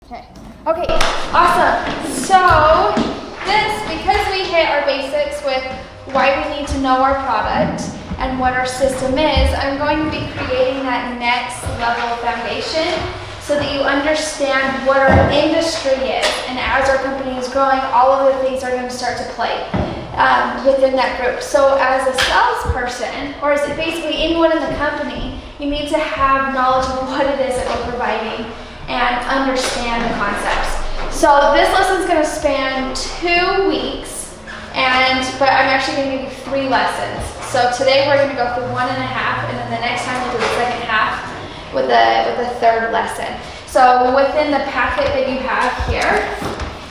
Okay. Okay, awesome. So because we hit our basics with why we need to know our product and what our system is, I'm going to be creating that next level foundation so that you understand what our industry is. And as our company is growing, all of the things are going to start to play within that group. So as a salesperson, or as basically anyone in the company, you need to have knowledge of what it is that we're providing and understand the concepts. So this lesson is going to span 2 weeks, but I'm actually going to give you 3 lessons. So today we're going to go through 1.5, and then the next time we'll do the second half with the third lesson. So within the packet that you have here,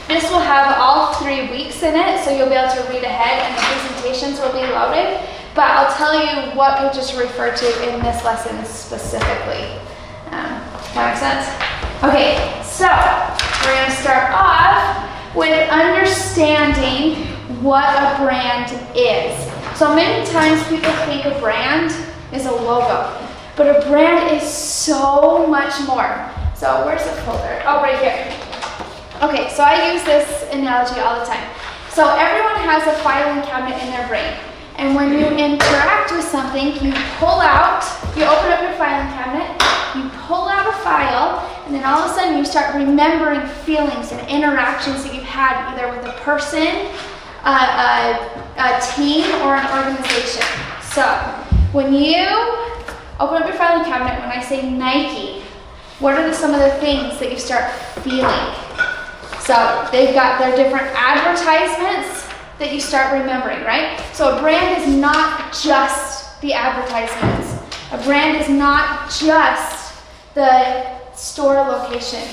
this will have all 3 weeks in it, so you'll be able to read ahead and the presentations will be loaded. But I'll tell you what pages to refer to in this lesson specifically. That makes sense? Okay, so we're going to start off with understanding what a brand is. So many times people think a brand is a logo, but a brand is so much more. So where's the folder? Oh, right here. Okay, so I use this analogy all the time. So everyone has a filing cabinet in their brain. And when you interact with something, you open up your filing cabinet, you pull out a file, and then all of a sudden you start remembering feelings and interactions that you've had either with a person, a team, or an organization. So when you open up your filing cabinet, when I say Nike, what are some of the things that you start feeling? So they've got their different advertisements that you start remembering, right? So a brand is not just the advertisements. A brand is not just the store location.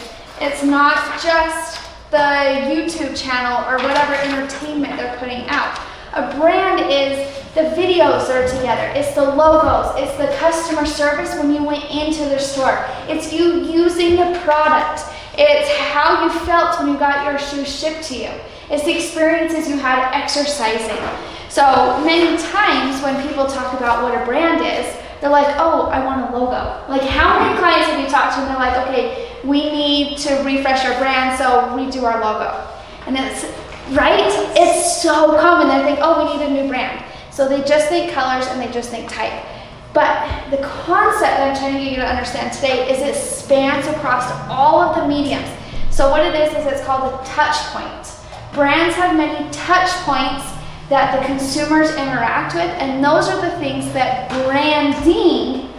It's not just the YouTube channel or whatever entertainment they're putting out. A brand is the videos that are together. It's the logos. It's the customer service when you went into their store. It's you using the product. It's how you felt when you got your shoes shipped to you. It's the experiences you had exercising. So many times when people talk about what a brand is, they're like, oh, I want a logo. Like, how many clients have you talked to and they're like, okay, we need to refresh our brand, so redo our logo. And it's, right? It's so common. They think, oh, we need a new brand. So they just think colors and they just think type. But the concept that I'm trying to get you to understand today is it spans across all of the mediums. So what it is it's called a touch point. Brands have many touch points that the consumers interact with, and those are the things that branding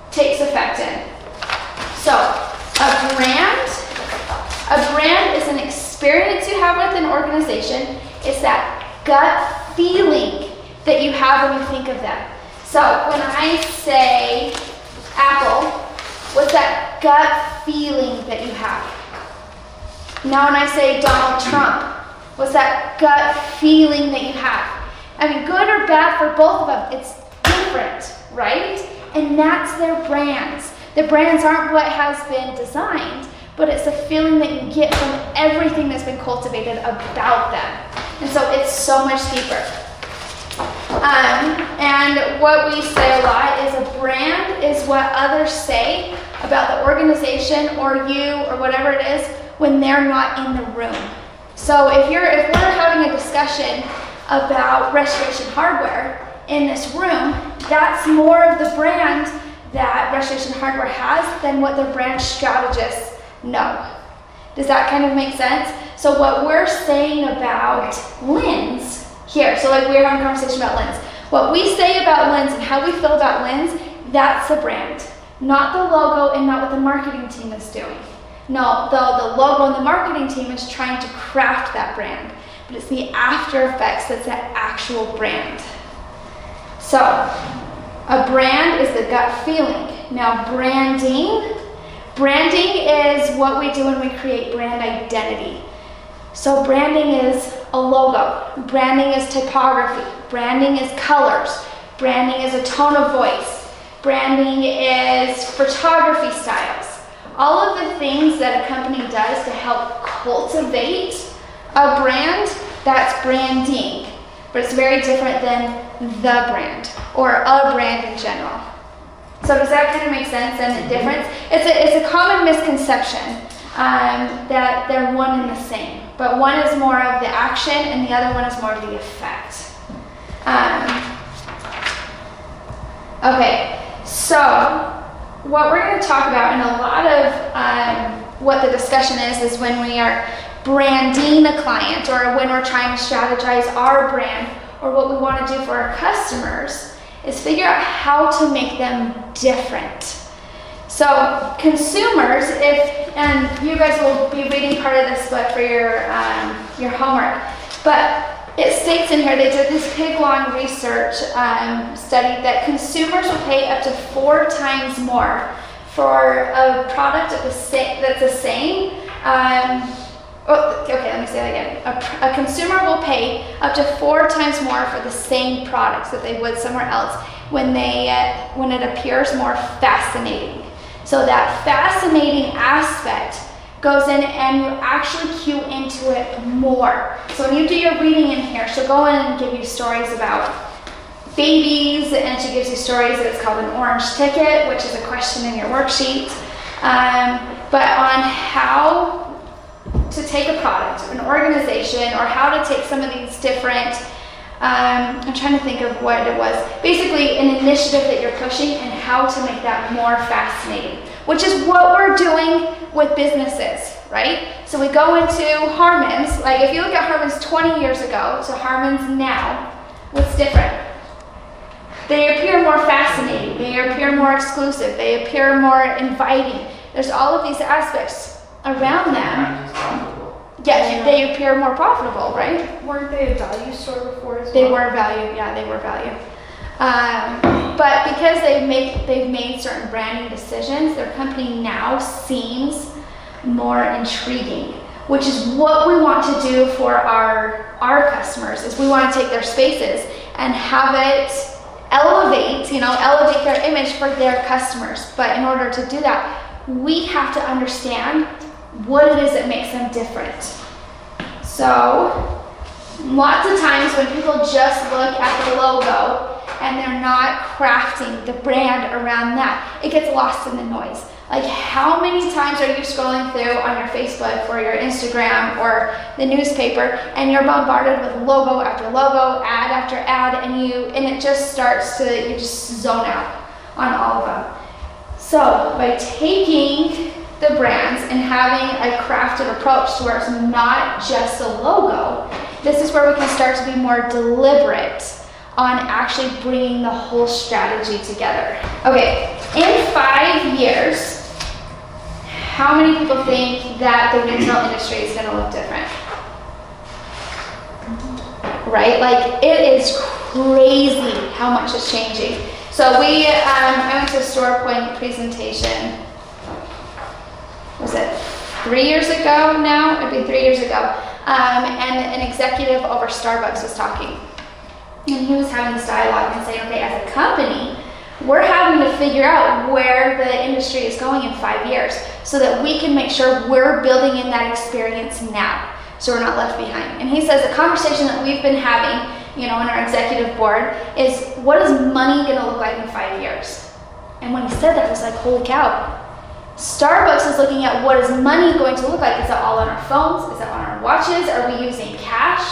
takes effect in. So a brand is an experience you have with an organization. It's that gut feeling that you have when you think of them. So when I say Apple, what's that gut feeling that you have? Now when I say Donald Trump, what's that gut feeling that you have? I mean, good or bad for both of them, it's different, right? And that's their brands. The brands aren't what has been designed, but it's the feeling that you get from everything that's been cultivated about them. And so it's so much deeper. And what we say a lot is a brand is what others say about the organization or you or whatever it is when they're not in the room. So if we're having a discussion about Restoration Hardware in this room, that's more of the brand that Restoration Hardware has than what their brand strategists know. Does that kind of make sense? So what we're saying about Lens here, so like we're having a conversation about Lens. What we say about Lens and how we feel about Lens, that's the brand, not the logo and not what the marketing team is doing. No, the logo and the marketing team is trying to craft that brand, but it's the after effects that's that actual brand. So, a brand is the gut feeling. Now, branding is what we do when we create brand identity. So, branding is a logo. Branding is typography. Branding is colors. Branding is a tone of voice. Branding is photography styles. All of the things that a company does to help cultivate a brand, that's branding. But it's very different than the brand or a brand in general. So does that kind of make sense and the difference? It's a common misconception that they're one and the same. But one is more of the action and the other one is more of the effect. Okay, so what we're going to talk about, and a lot of what the discussion is when we are branding a client or when we're trying to strategize our brand or what we want to do for our customers, is figure out how to make them different. So consumers, and you guys will be reading part of this book for your homework, but it states in here, they did this big long research study that consumers will pay up to 4 times more for a product that's the same. Okay, let me say that again. A consumer will pay up to 4 times more for the same products that they would somewhere else when it appears more fascinating. So that fascinating aspect goes in and you actually cue into it more. So when you do your reading in here, she'll go in and give you stories about babies, and she gives you stories that's called an orange ticket, which is a question in your worksheet, but on how to take a product, an organization, or how to take some of these different, I'm trying to think of what it was, basically an initiative that you're pushing and how to make that more fascinating, which is what we're doing with businesses, right? So we go into Harmon's, like if you look at Harmon's 20 years ago to Harmon's now, what's different? They appear more fascinating, they appear more exclusive, they appear more inviting. There's all of these aspects around them. Yeah, they appear more profitable, right? Weren't they a value store before as well? They were value, yeah, they were value. But because they've made certain branding decisions, their company now seems more intriguing, which is what we want to do for our customers, is we want to take their spaces and have it elevate their image for their customers. But in order to do that, we have to understand what it is that makes them different. So lots of times when people just look at the logo and they're not crafting the brand around that, it gets lost in the noise. Like, how many times are you scrolling through on your Facebook or your Instagram or the newspaper and you're bombarded with logo after logo, ad after ad, and it just starts to, you just zone out on all of them. So by taking the brands and having a crafted approach to where it's not just a logo, this is where we can start to be more deliberate on actually bringing the whole strategy together. Okay, in 5 years, how many people think that the retail industry is going to look different? Right? Like, it is crazy how much is changing. So I went to a store point presentation, was it 3 years ago now? It'd be 3 years ago. And an executive over Starbucks was talking. And he was having this dialogue and saying, okay, as a company, we're having to figure out where the industry is going in 5 years so that we can make sure we're building in that experience now so we're not left behind. And he says the conversation that we've been having, in our executive board is, what is money going to look like in 5 years? And when he said that, I was like, holy cow. Starbucks is looking at what is money going to look like. Is it all on our phones? Is it on our watches? Are we using cash?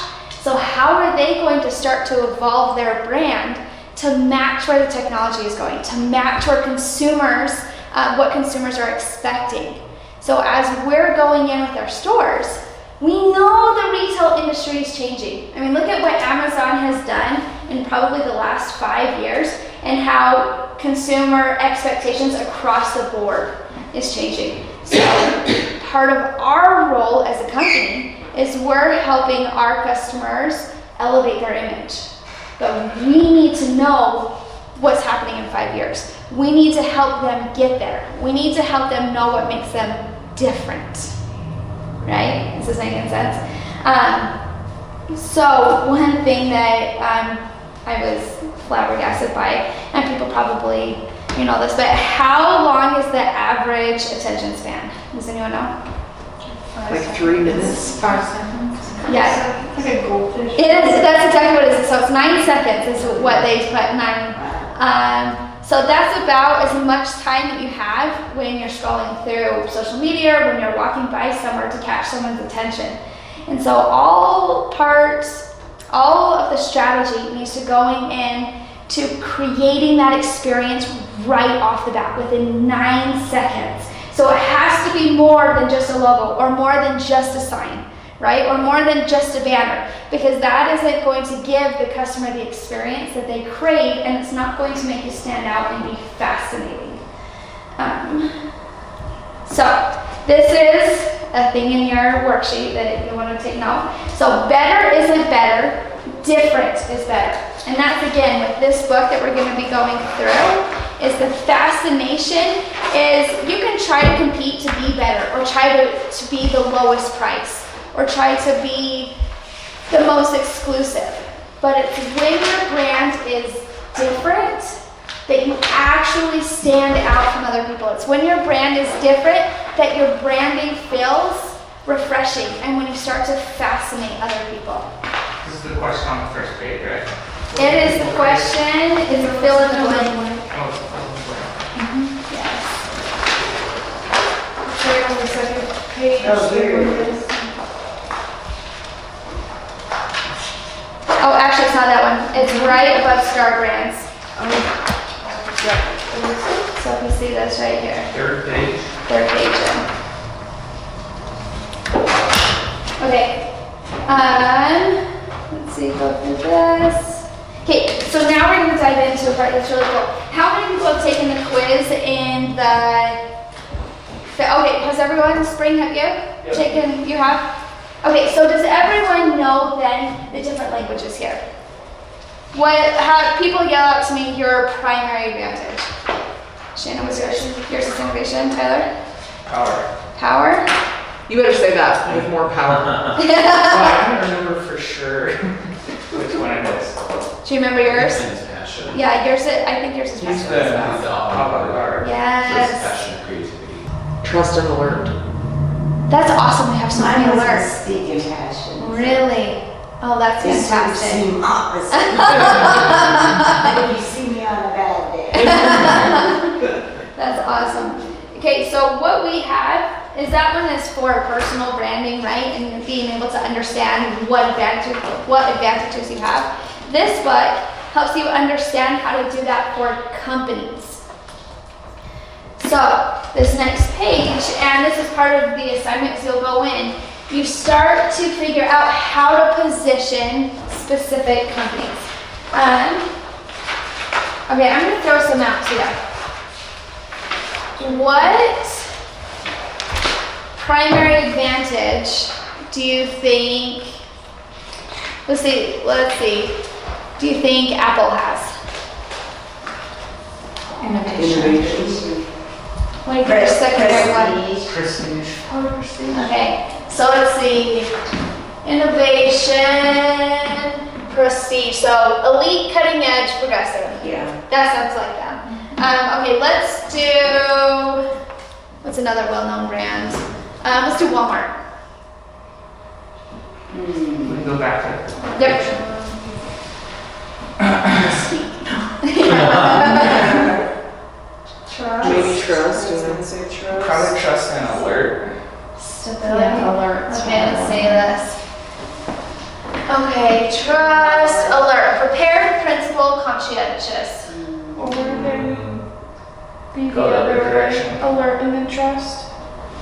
So how are they going to start to evolve their brand to match where the technology is going, to match where consumers, what consumers are expecting? So as we're going in with our stores, we know the retail industry is changing. I mean, look at what Amazon has done in probably the last 5 years and how consumer expectations across the board is changing. So part of our role as a company is we're helping our customers elevate their image. But we need to know what's happening in 5 years. We need to help them get there. We need to help them know what makes them different. Right? Is this making sense? So one thing that I was flabbergasted by, and people probably know this, but how long is the average attention span? Does anyone know? Like 3 minutes? 5 seconds? Yeah. It's like a goldfish. It is, that's exactly what it is. So it's 9 seconds is what they put, 9. So that's about as much time that you have when you're scrolling through social media or when you're walking by somewhere to catch someone's attention. And so all of the strategy needs to going in to creating that experience right off the bat within 9 seconds. So it has to be more than just a logo or more than just a sign, right? Or more than just a banner, because that isn't going to give the customer the experience that they crave, and it's not going to make you stand out and be fascinating. So this is a thing in your worksheet that you want to take note. So better isn't better, different is better. And that's again with this book that we're going to be going through, is the fascination is you can try to compete to be better or try to be the lowest price or try to be the most exclusive. But it's when your brand is different that you actually stand out from other people. It's when your brand is different that your branding feels refreshing and when you start to fascinate other people. This is the question on the first page, right? It is the question, it's a fill in the blank. Oh, it's a fill in the blank. Yes. Right on the second page. Oh, here it is. Oh, actually, it's not that one. It's right above Star Brands. So if you see this right here, Third page. third page in. Okay. Let's see, go through this. Okay, so now we're going to dive into a part that's really cool. How many people have taken the quiz in okay, has everyone, Spring, have you? Yep. Taken, you have? Okay, so does everyone know then the different languages here? How people yell out to me your primary advantage? Shannon, what's yours? Yours is innovation. Tyler? Power? You better say that with more power. Well, I can't remember for sure which one it is. Do you remember yours? His passion. Yeah, yours. I think yours is He's passion the as well. avant-garde. His Yes. passion and creativity. Trust and alert. That's awesome. We have so many Mine was alerts. mystique and passion. Really? Oh, that's They sort of fantastic. seem opposite. But if you see me on a bad day. That's awesome. Okay, so what we have is that one is for personal branding, right? And being able to understand what advantages you have. This book helps you understand how to do that for companies. So this next page, and this is part of the assignments you'll go in, you start to figure out how to position specific companies. Okay, I'm going to throw some out to you. What primary advantage do you think, let's see, do you think Apple has? Innovation. What do you think your secondary one? Prestige. Prestige. Okay, so let's see, innovation, prestige, so elite, cutting edge, progressive. Yeah. That sounds like them. Okay, let's do, what's another well-known brand? Let's do Walmart. We can go back to Yep. Trust. Maybe trust and probably trust and alert. Stability. Yeah, alert. Okay, let's say this. Okay, trust, alert, prepared, principled, conscientious. Or then be the Go the other other way. direction. Alert and then trust.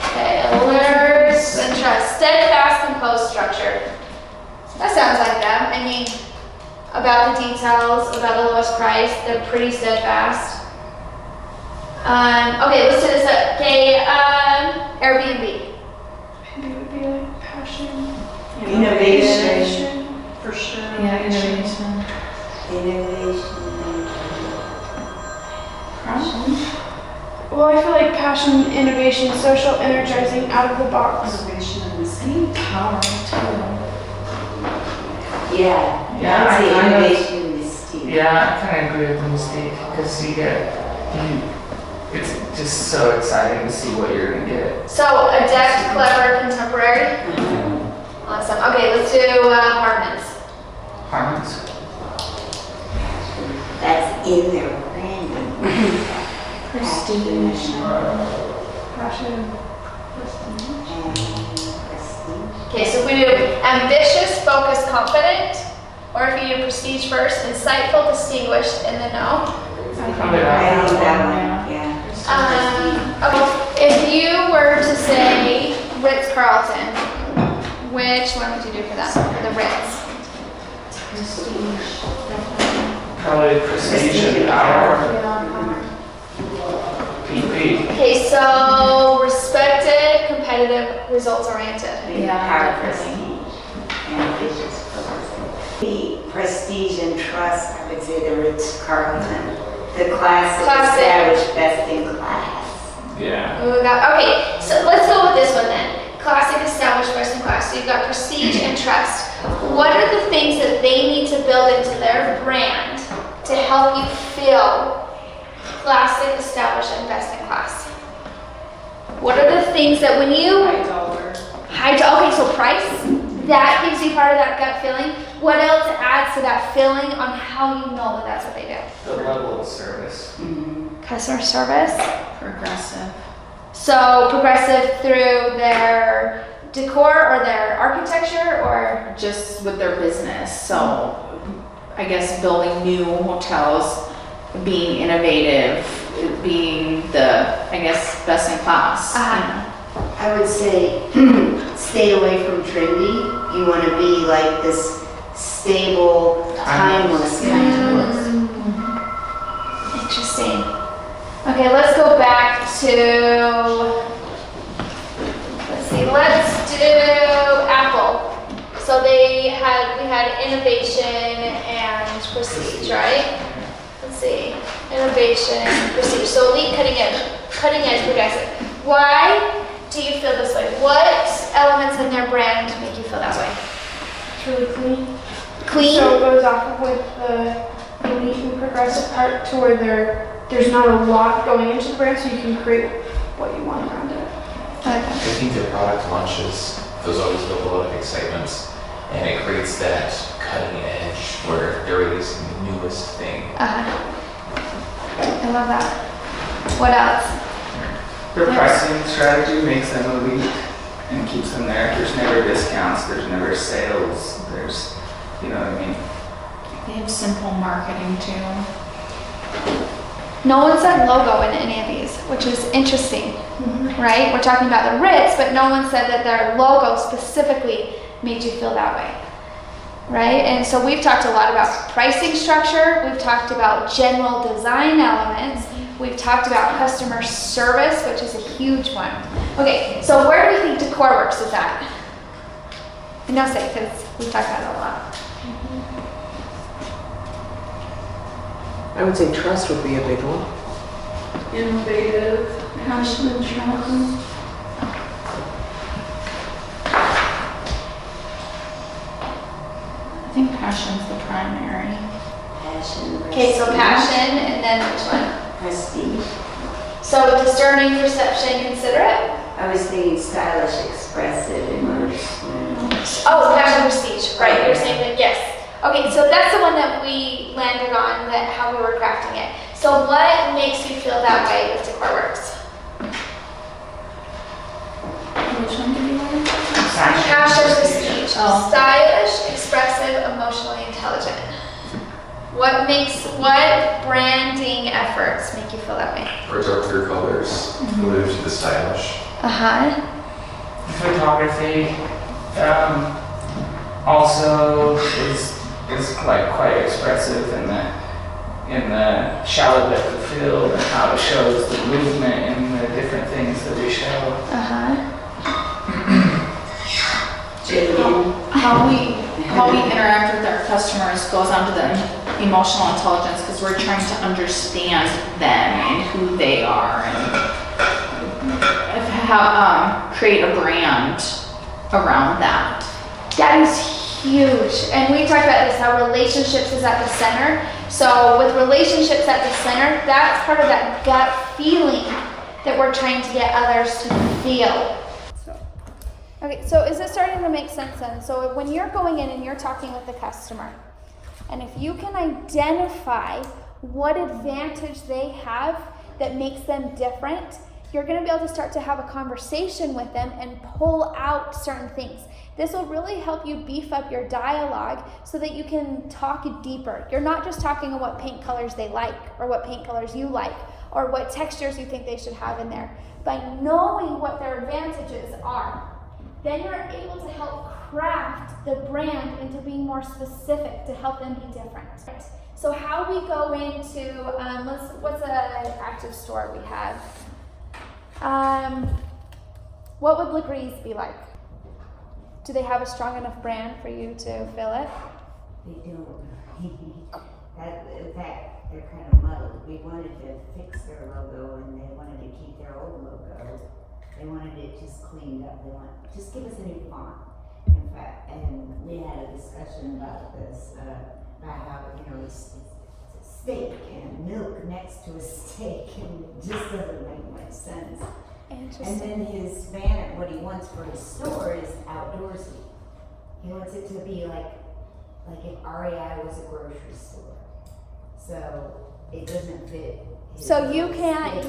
Okay, alert and trust, steadfast, composed, structured. That sounds like them. I mean, about the details, about the lowest price, they're pretty steadfast. Okay, let's do this. Okay, Airbnb. Maybe it would be like passion. Innovation. For sure. Yeah, innovation. Innovation. Well, I feel like passion, innovation, social, energizing, out of the box. Innovation and mystique. Power too. Yeah. Yeah, I'd say I kind of- innovation and mystique. Yeah, I kind of agree with the mistake because it's just so exciting to see what you're gonna get. So, adept, clever, contemporary. Awesome. Okay, let's do Harmons. Harmons. That's in their branding. Definition. Passion. And prestige. Okay, so if we do ambitious, focused, confident, or if you do prestige first, insightful, distinguished, and then no. Probably I not. think that one, yeah. Okay, if you were to say Ritz-Carlton, which one would you do for them? For the Ritz? Probably prestige and power. PP. Okay, so respected, competitive, results oriented. Power, prestige, ambitious, focused. The prestige and trust, I would say the Ritz-Carlton. The classic, Classic. established, best in class. Yeah. Okay, so let's go with this one then. Classic, established, first in class. So you've got prestige and trust. What are the things that they need to build into their brand to help you feel classic, established, and best in class? What are the things that when you okay, so price, that gives you part of that gut feeling. What else adds to that feeling on how you know that that's what they do? The level of service. Customer service. Progressive. So progressive through their decor or their architecture or Just with their business. So I guess building new hotels, being innovative, being the, I guess, best in class. I would say stay away from trendy. You want to be like this stable, timeless kind of look. interesting. Okay, let's go back to, let's see, let's do Apple. So we had innovation and prestige, right? Let's see, innovation, prestige. So elite, cutting edge, progressive. Why do you feel this way? What elements in their brand make you feel that way? It's really clean. Clean? So it goes off with the elite and progressive part to where there's not a lot going into the brand, so you can create what you want around it. Okay. I think their product launches, those always build a lot of excitement, and it creates that cutting edge where they're releasing the newest thing. I love that. What else? Their pricing strategy makes them elite and keeps them there. There's never discounts, there's never sales, there's, you know what I mean? They have simple marketing too. No one said logo in any of these, which is interesting, right? We're talking about the Ritz, but no one said that their logo specifically made you feel that way, right? And so we've talked a lot about pricing structure, we've talked about general design elements, we've talked about customer service, which is a huge one. Okay, so where do we think DecoreWorks is at? And no say, because we've talked about it a lot. I would say trust would be a big one. Innovative, passionate, trust. I think passion's the primary. Passion. Okay, so prestige, passion, and then which one? Prestige. So discerning, perception, considerate. I was thinking stylish, expressive, emotional. Oh, passion, prestige, right, you're saying that, yes. Okay, so that's the one that we landed on, that how we were crafting it. So what makes you feel that way with DecoreWorks? Which one did you want? Passion, prestige, Oh. stylish, expressive, emotionally intelligent. What branding efforts make you feel that way? Or darker colors, alluded to the stylish. Uh-huh. Photography also is like quite expressive in the shallow depth of field and how it shows the movement and the different things that we show. Uh-huh. How we interact with our customers goes on to the emotional intelligence because we're trying to understand them and who they are and create a brand around that. That is huge. And we talked about this, how relationships is at the center. So with relationships at the center, that's part of that gut feeling that we're trying to get others to feel. Okay, so is it starting to make sense then? So when you're going in and you're talking with the customer, and if you can identify what advantage they have that makes them different, you're going to be able to start to have a conversation with them and pull out certain things. This will really help you beef up your dialogue so that you can talk deeper. You're not just talking about what paint colors they like or what paint colors you like or what textures you think they should have in there. By knowing what their advantages are, then you're able to help craft the brand into being more specific to help them be different. So how we go into, what's an active store we have? What would Legree's be like? Do they have a strong enough brand for you to fill it? They don't. In fact, they're kind of muddled. We wanted to fix their logo and they wanted to keep their old logo. They wanted it just cleaned up. They want, just give us a new font. In fact, and we had a discussion about this, about how, it's a steak and milk next to a steak, and it just doesn't make much sense. And then his banner, what he wants for his store is outdoorsy. He wants it to be like if REI was a grocery store. So it doesn't fit. So you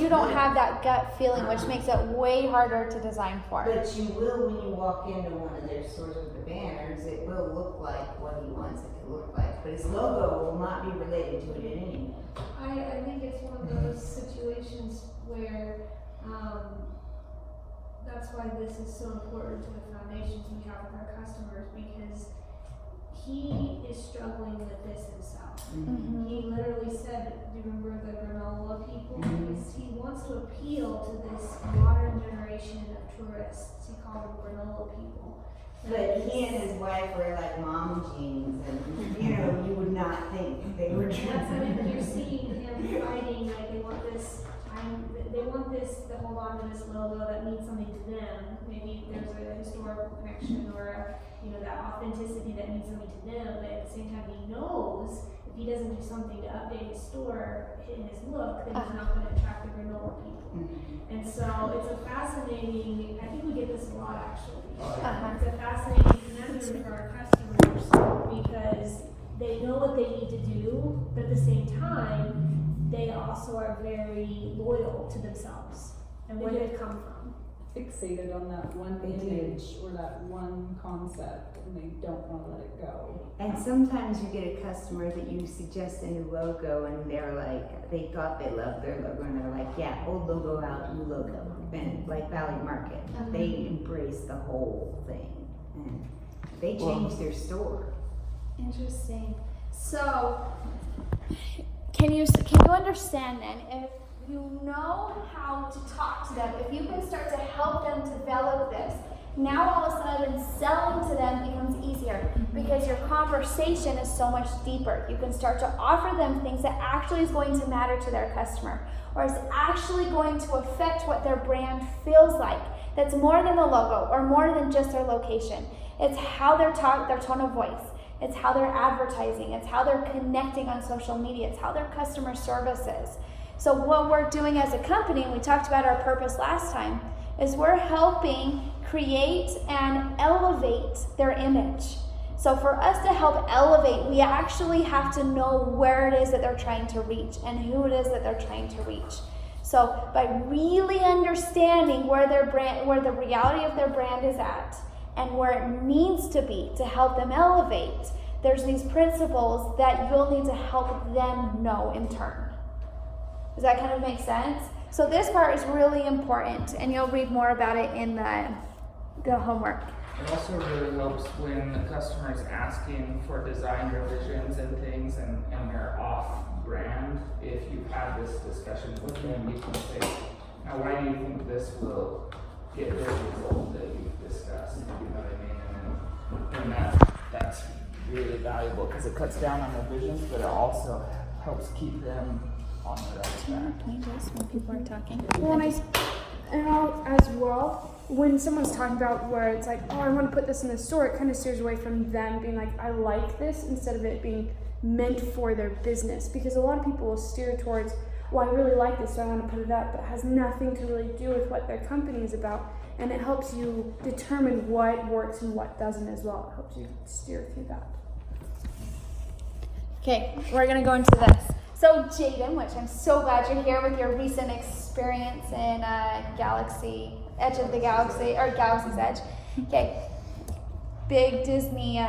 don't have that gut feeling, which makes it way harder to design for. But you will when you walk into one of their stores with the banners. It will look like what he wants it to look like. But his logo will not be related to it in any way. I think it's one of those situations where that's why this is so important to the foundations we have with our customers, because he is struggling with this himself. Mm-hmm. He literally said, do you remember the granola people? He wants to appeal to this modern generation of tourists. He called them granola people. But he and his wife wear like mom jeans, and you would not think they were. That's what you're seeing him fighting. Like they want this to hold on to this logo that means something to them. Maybe there's a historical connection or that authenticity that means something to them. But at the same time, he knows if he doesn't do something to update his store in his look, then he's not going to attract the granola people. And so it's a fascinating. I think we get this a lot actually. It's a fascinating conundrum for our customers because they know what they need to do, but at the same time, they also are very loyal to themselves and where they've come from. Fixated on that one image or that one concept, and they don't want to let it go. And sometimes you get a customer that you suggest a new logo, and they're like, they thought they loved their logo, and they're like, yeah, old logo out, new logo. And like Valley Market, they embrace the whole thing, and they changed their store. Interesting. So, can you understand then if you know how to talk to them, if you can start to help them develop this, now all of a sudden selling to them becomes easier because your conversation is so much deeper. You can start to offer them things that actually is going to matter to their customer or is actually going to affect what their brand feels like. That's more than the logo or more than just their location. It's how they're their tone of voice. It's how they're advertising. It's how they're connecting on social media. It's how their customer service is. So what we're doing as a company, and we talked about our purpose last time, is we're helping create and elevate their image. So for us to help elevate, we actually have to know where it is that they're trying to reach and who it is that they're trying to reach. So by really understanding where their brand, where the reality of their brand is at, and where it needs to be to help them elevate, there's these principles that you'll need to help them know in turn. Does that kind of make sense? So this part is really important, and you'll read more about it in the homework. It also really helps when the customer is asking for design revisions and things and they're off brand. If you've had this discussion with them, you can say, now why do you think this will get this result that you've discussed? You know what I mean? And that's really valuable because it cuts down on their visions, but it also helps keep them on the right track. When people are talking. Well, as well, when someone's talking about where it's like, oh, I want to put this in the store, it kind of steers away from them being like, I like this, instead of it being meant for their business. Because a lot of people will steer towards, well, I really like this, so I want to put it up, but it has nothing to really do with what their company is about. And it helps you determine what works and what doesn't as well. It helps you steer through that. Okay, we're going to go into this. So Jaden, which I'm so glad you're here with your recent experience in Edge of the Galaxy, or Galaxy's Edge. Okay, big Disney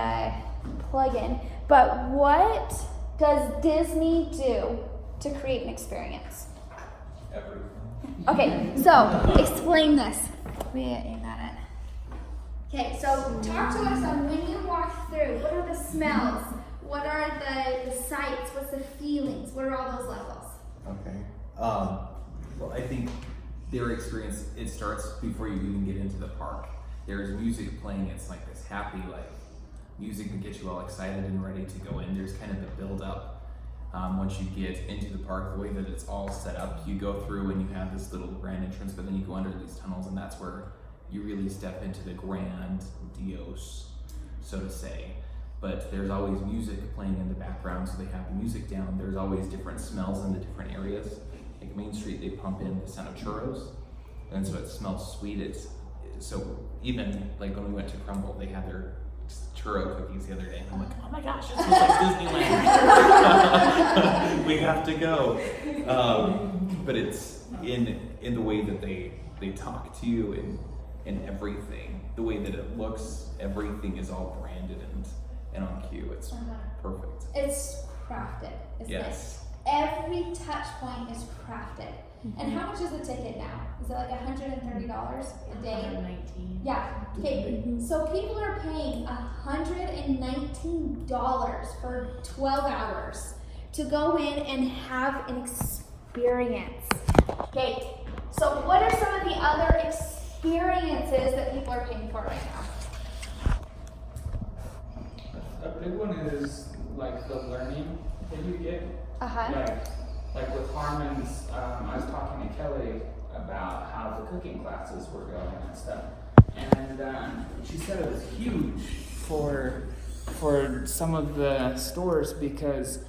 plug-in. But what does Disney do to create an experience? Everything. Okay, so explain this. Okay, so talk to us on when you walk through, what are the smells? What are the sights? What's the feelings? What are all those levels? Okay. Well, I think their experience, it starts before you even get into the park. There's music playing. It's like this happy, like, music that gets you all excited and ready to go in. There's kind of the build up. Once you get into the park, the way that it's all set up, you go through and you have this little grand entrance, but then you go under these tunnels, and that's where you really step into the grand Dios, so to say. But there's always music playing in the background, so they have the music down. There's always different smells in the different areas. Like Main Street, they pump in the scent of churros, and so it smells sweet. So even like when we went to Crumble, they had their churro cookies the other day, and I'm like, oh my gosh, it smells like Disneyland. We have to go. But it's in the way that they talk to you and everything, the way that it looks, everything is all branded and on cue. It's perfect. It's crafted, isn't Yes. it? Every touch point is crafted. And how much is the ticket now? Is it like $130 a day? 119. Yeah. Okay. So people are paying $119 for 12 hours to go in and have an experience. Okay. So what are some of the other experiences that people are paying for right now? A big one is like the learning that you get. Like with Harmon's, I was talking to Kelly about how the cooking classes were going and stuff, and she said it was huge for some of the stores because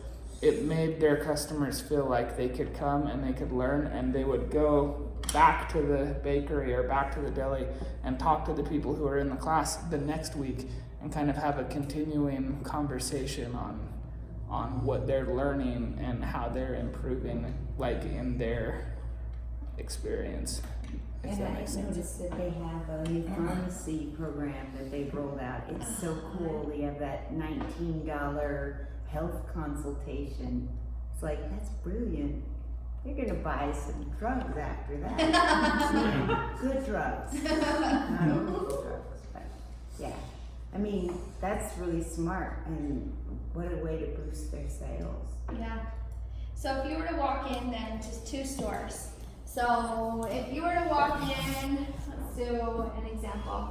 it made their customers feel like they could come and they could learn, and they would go back to the bakery or back to the deli and talk to the people who are in the class the next week and kind of have a continuing conversation on what they're learning and how they're improving, like in their experience. If And that I makes sense. noticed that they have a new pharmacy program that they've rolled out. It's so cool. They have that $19 health consultation. It's like, that's brilliant. You're gonna buy some drugs after that. Good drugs. Not illegal drugs, but yeah. I mean, that's really smart, and what a way to boost their sales. Yeah. So if you were to walk in then to two stores. So if you were to walk in, let's do an example.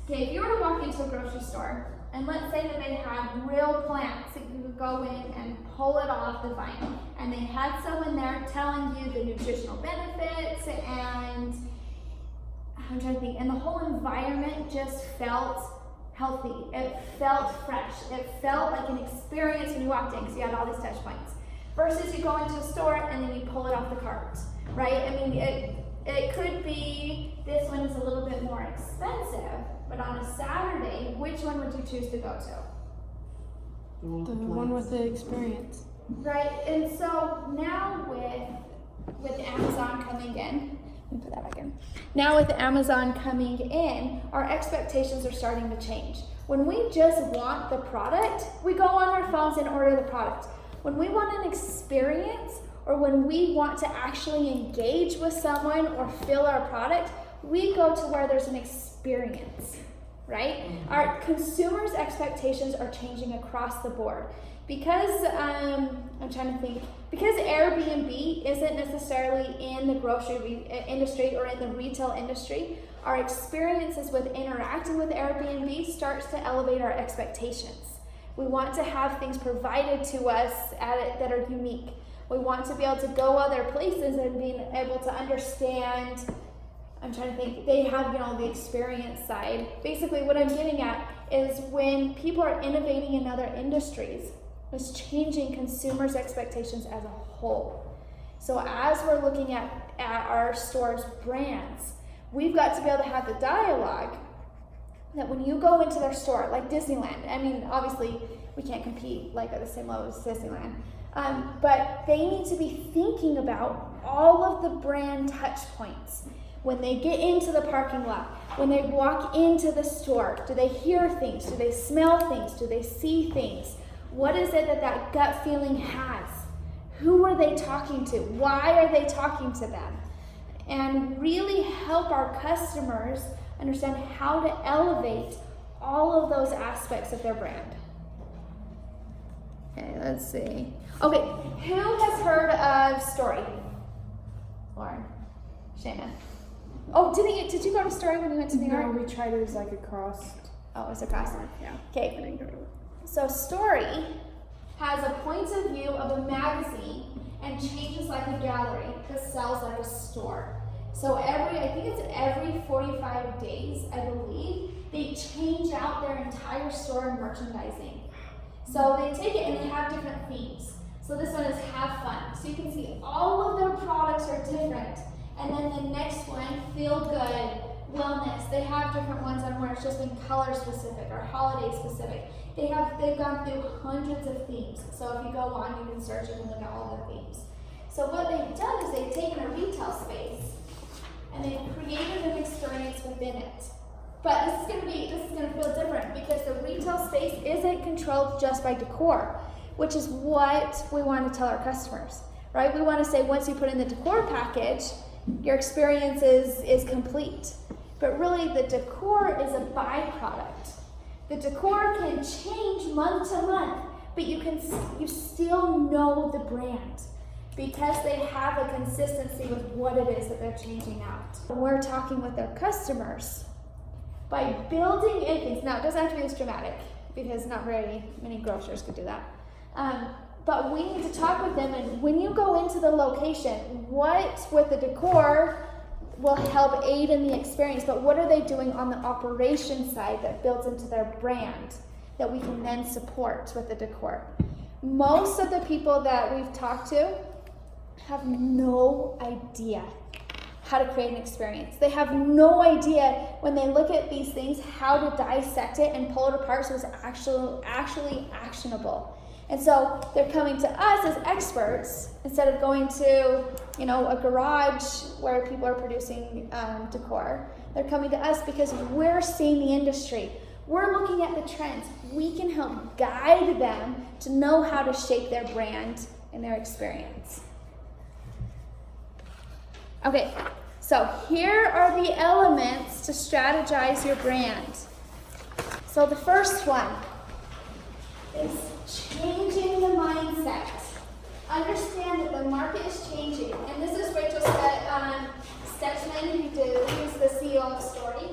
Okay, if you were to walk into a grocery store, and let's say that they had real plants that you could go in and pull it off the vine, and they had someone there telling you the nutritional benefits, and I'm trying to think, and the whole environment just felt healthy. It felt fresh. It felt like an experience when you walked in because you had all these touch points. Versus you go into a store and then you pull it off the cart, right? I mean, it could be this one is a little bit more expensive, but on a Saturday, which one would you choose to go to? The one with the experience. Right, and so now with Amazon coming in, let me put that back in. Now with Amazon coming in, our expectations are starting to change. When we just want the product, we go on our phones and order the product. When we want an experience, or when we want to actually engage with someone or feel our product, we go to where there's an experience, right? Our consumers' expectations are changing across the board. Because, I'm trying to think, because Airbnb isn't necessarily in the grocery industry or in the retail industry, our experiences with interacting with Airbnb starts to elevate our expectations. We want to have things provided to us that are unique. We want to be able to go other places and being able to understand. I'm trying to think, they have, the experience side. Basically what I'm getting at is when people are innovating in other industries, it's changing consumers' expectations as a whole. So as we're looking at our store's brands, we've got to be able to have the dialogue that when you go into their store, like Disneyland, I mean, obviously we can't compete like at the same level as Disneyland, But they need to be thinking about all of the brand touch points. When they get into the parking lot, when they walk into the store, do they hear things? Do they smell things? Do they see things? What is it that that gut feeling has? Who are they talking to? Why are they talking to them? And really help our customers understand how to elevate all of those aspects of their brand. Okay, let's see. Okay, who has heard of Story? Lauren, Shayna. Oh, did you go to Story when you went to New York? No, we tried it as like a cross. Oh, it's a cross. Yeah. Okay. So Story has a point of view of a magazine and changes like a gallery that sells like a store. So I think it's every 45 days, I believe, they change out their entire store and merchandising. So they take it and they have different themes. So this one is have fun. So you can see all of their products are different. And then the next one, feel good, wellness. They have different ones on where it's just been color specific or holiday specific. They've gone through hundreds of themes. So if you go on, you can search it and look at all the themes. So what they've done is they've taken a retail space and they've created an experience within it. But this is gonna feel different because the retail space isn't controlled just by decor, which is what we want to tell our customers, right? We want to say once you put in the decor package, your experience is complete. But really the decor is a byproduct. The decor can change month to month, but you still know the brand because they have a consistency with what it is that they're changing out. We're talking with their customers by building in things. Now, it doesn't have to be this dramatic because not very many grocers could do that. But we need to talk with them, and when you go into the location, what with the decor will help aid in the experience, but what are they doing on the operation side that builds into their brand that we can then support with the decor? Most of the people that we've talked to have no idea how to create an experience. They have no idea when they look at these things how to dissect it and pull it apart so it's actually actionable. And so they're coming to us as experts instead of going to, a garage where people are producing decor. They're coming to us because we're seeing the industry. We're looking at the trends. We can help guide them to know how to shape their brand and their experience. Okay, so here are the elements to strategize your brand. So the first one is changing the mindset. Understand that the market is changing. And this is Rachel Stetchman, who's the CEO of Story.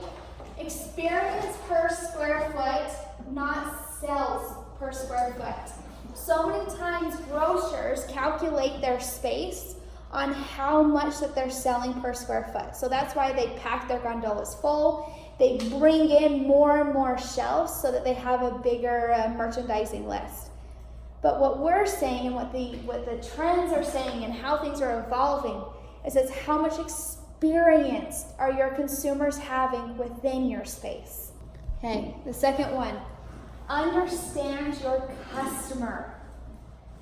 Experience per square foot, not sales per square foot. So many times grocers calculate their space on how much that they're selling per square foot. So that's why they pack their gondolas full. They bring in more and more shelves so that they have a bigger merchandising list. But what we're saying and what the trends are saying and how things are evolving is it's how much experience are your consumers having within your space. Okay, the second one, understand your customer.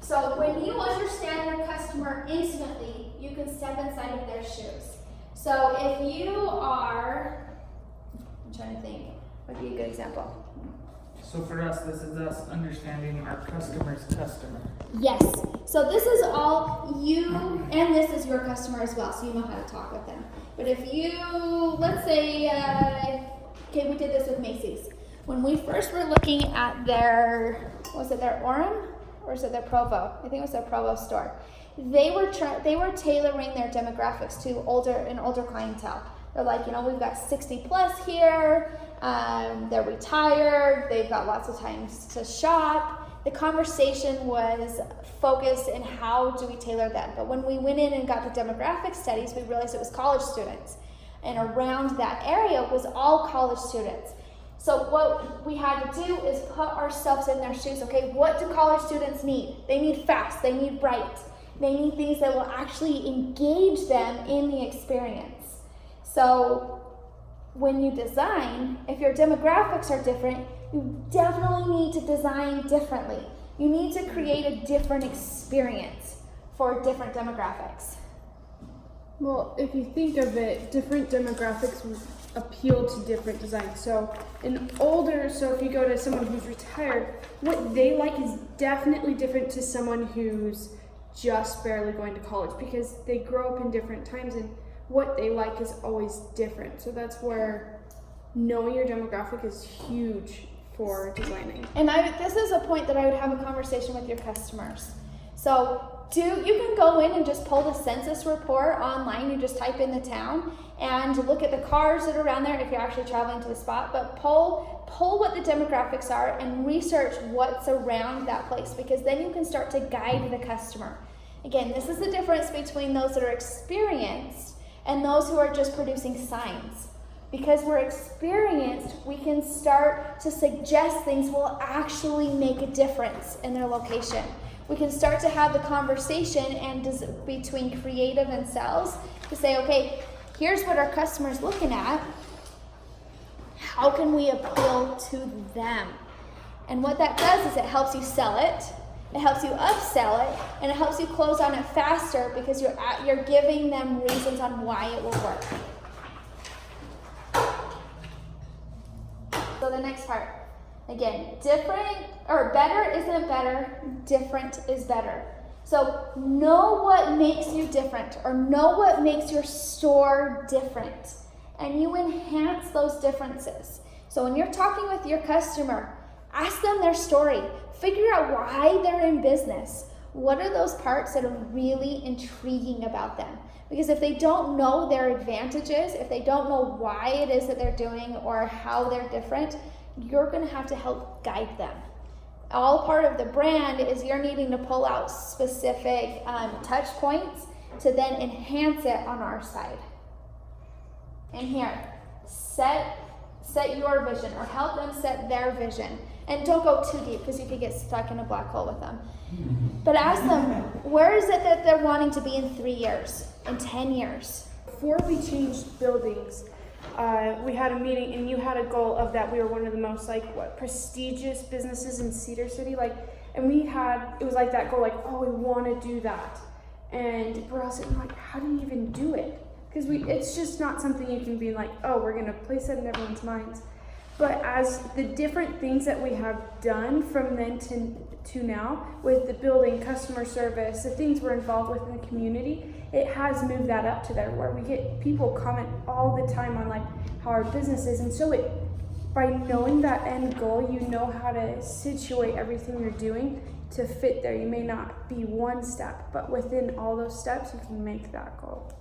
So when you understand your customer intimately, you can step inside of their shoes. So if you are, I'm trying to think, what would be a good example? So for us, this is us understanding our customer's customer. Yes. So this is all you, and this is your customer as well, so you know how to talk with them. But if you, let's say, we did this with Macy's. When we first were looking at their Orem? Or is it their Provo? I think it was their Provo store. They were tailoring their demographics to an older clientele. They're like, we've got 60 plus here. They're retired. They've got lots of times to shop. The conversation was focused in how do we tailor them. But when we went in and got the demographic studies, we realized it was college students. And around that area was all college students. So what we had to do is put ourselves in their shoes. Okay, what do college students need? They need fast, they need bright. They need things that will actually engage them in the experience. So when you design, if your demographics are different, you definitely need to design differently. You need to create a different experience for different demographics. Well, if you think of it, different demographics appeal to different designs. So if you go to someone who's retired, what they like is definitely different to someone who's just barely going to college, because they grow up in different times and what they like is always different. So that's where knowing your demographic is huge for designing. And this is a point that I would have a conversation with your customers. So you can go in and just pull the census report online. You just type in the town and look at the cars that are around there if you're actually traveling to the spot, but pull what the demographics are and research what's around that place, because then you can start to guide the customer. Again, this is the difference between those that are experienced and those who are just producing signs. Because we're experienced, we can start to suggest things will actually make a difference in their location. We can start to have the conversation between creative and sales to say, okay, here's what our customer's looking at. How can we appeal to them? And what that does is it helps you sell it, it helps you upsell it, and it helps you close on it faster because you're giving them reasons on why it will work. So the next part, again, better isn't better, different is better. So know what makes you different, or know what makes your store different, and you enhance those differences. So when you're talking with your customer, ask them their story, figure out why they're in business. What are those parts that are really intriguing about them? Because if they don't know their advantages, if they don't know why it is that they're doing or how they're different, you're going to have to help guide them. All part of the brand is you're needing to pull out specific touch points to then enhance it on our side. And here, set your vision, or help them set their vision. And don't go too deep because you could get stuck in a black hole with them. But ask them, where is it that they're wanting to be in 3 years, in 10 years? Before we changed buildings, we had a meeting and you had a goal of that we were one of the most prestigious businesses in Cedar City, and it was like that goal, we want to do that. And we're all sitting how do you even do it? Because it's just not something you can be we're going to place it in everyone's minds. But as the different things that we have done from then to now, with the building, customer service, the things we're involved with in the community, it has moved that up to there where we get people comment all the time on how our business is. And so by knowing that end goal, you know how to situate everything you're doing to fit there. You may not be one step, but within all those steps, you can make that goal.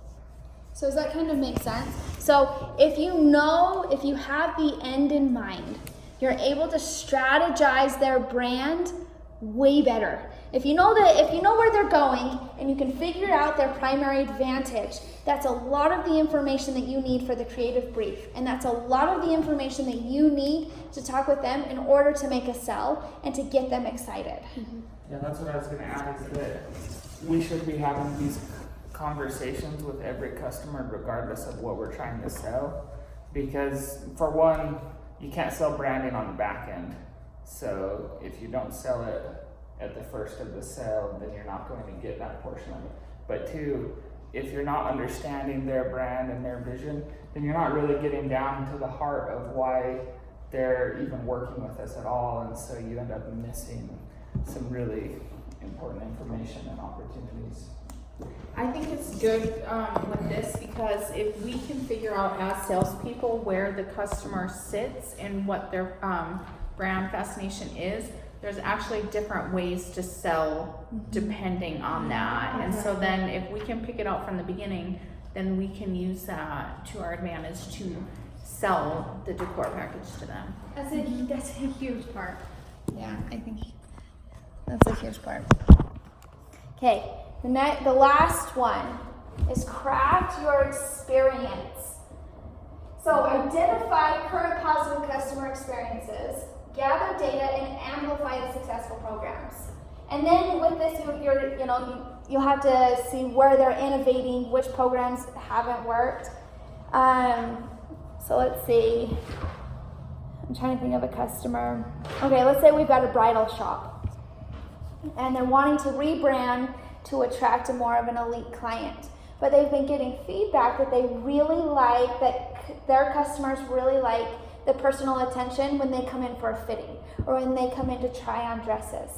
So does that kind of make sense? So if you have the end in mind, you're able to strategize their brand way better. If you know where they're going and you can figure out their primary advantage, that's a lot of the information that you need for the creative brief. And that's a lot of the information that you need to talk with them in order to make a sell and to get them excited. Mm-hmm. Yeah, that's what I was going to add, is that we should be having these conversations with every customer regardless of what we're trying to sell, because for one, you can't sell branding on the back end. So if you don't sell it at the first of the sale, then you're not going to get that portion of it. But two, if you're not understanding their brand and their vision, then you're not really getting down to the heart of why they're even working with us at all, and so you end up missing some really important information and opportunities. I think it's good with this, because if we can figure out as salespeople where the customer sits and what their brand fascination is, there's actually different ways to sell depending on that. And so then if we can pick it out from the beginning, then we can use that to our advantage to sell the decor package to them. That's a huge part. Yeah, I think that's a huge part. Okay. The last one is craft your experience. So identify current positive customer experiences, gather data, and amplify the successful programs. And then with this, you'll have to see where they're innovating, which programs haven't worked. So let's see. I'm trying to think of a customer. Okay, let's say we've got a bridal shop. and they're wanting to rebrand to attract a more of an elite client. But they've been getting feedback that they really like, that their customers really like the personal attention when they come in for a fitting or when they come in to try on dresses.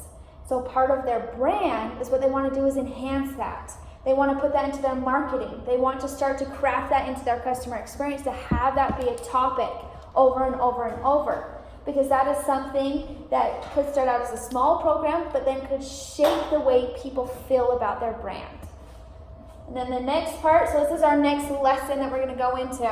So part of their brand is what they want to do is enhance that. They want to put that into their marketing. They want to start to craft that into their customer experience, to have that be a topic over and over and over. Because that is something that could start out as a small program, but then could shape the way people feel about their brand. And then the next part, so this is our next lesson that we're going to go into,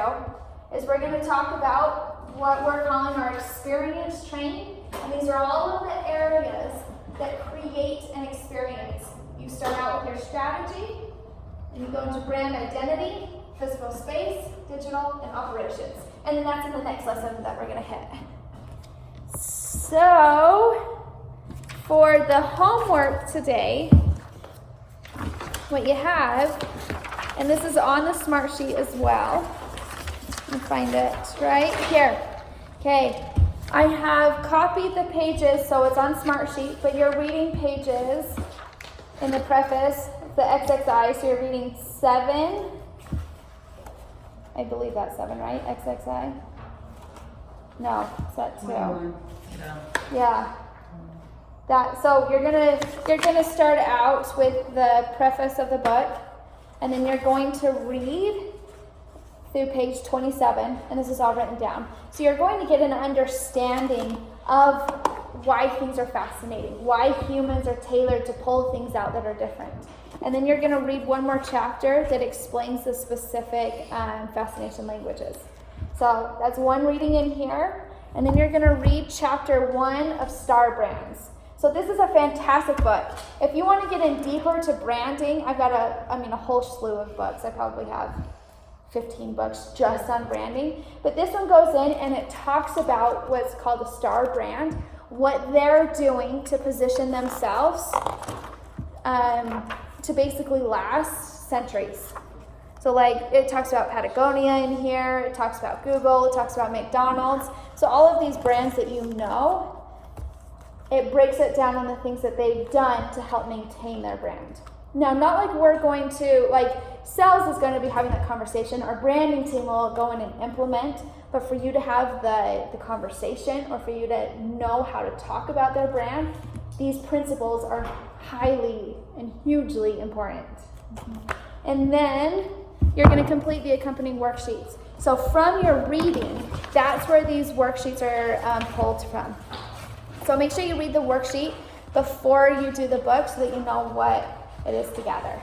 is we're going to talk about what we're calling our experience training. And these are all of the areas that create an experience. You start out with your strategy, and you go into brand identity, physical space, digital, and operations. And then that's in the next lesson that we're going to hit. So, for the homework today, what you have, and this is on the smart sheet as well. Let me find it right here. Okay, I have copied the pages, so it's on smart sheet, but you're reading pages in the preface, the XXI, so you're reading 7. I believe that's 7, right? XXI? No, is that 2? Yeah. That, so you're gonna start out with the preface of the book, and then you're going to read through page 27, and this is all written down. So you're going to get an understanding of why things are fascinating, why humans are tailored to pull things out that are different. And then you're gonna read one more chapter that explains the specific fascination languages. So that's one reading in here. And then you're gonna read chapter 1 of Star Brands. So this is a fantastic book. If you want to get in deeper to branding, I've got a whole slew of books. I probably have 15 books just on branding. But this one goes in and it talks about what's called a star brand, what they're doing to position themselves to basically last centuries. So like it talks about Patagonia in here, it talks about Google, it talks about McDonald's. So all of these brands that you know, it breaks it down on the things that they've done to help maintain their brand. Now, not like we're going to, like sales is going to be having that conversation, our branding team will go in and implement, but for you to have the conversation or for you to know how to talk about their brand, these principles are highly and hugely important. And then you're going to complete the accompanying worksheets. So from your reading, that's where these worksheets are pulled from. So make sure you read the worksheet before you do the book so that you know what it is to gather.